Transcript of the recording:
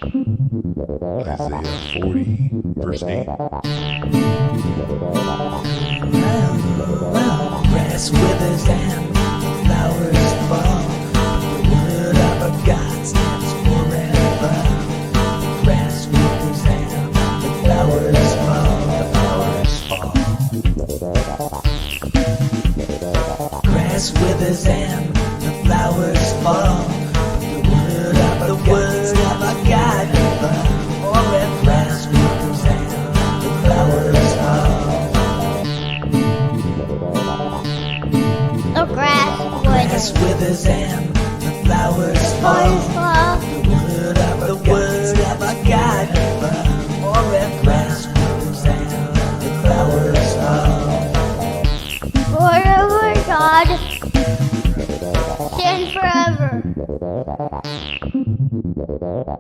Isaiah 40, verse 8. Well, grass withers and flowers fall. The word of our God stands forever. Grass withers and the flowers fall. Grass withers and the flowers fall. The word of our God forever. Grass withers and the flowers fall. The grass Grass withers and the flowers fall. The word of our God forever. Grass withers and the flowers fall. Forever, God. Stand forever.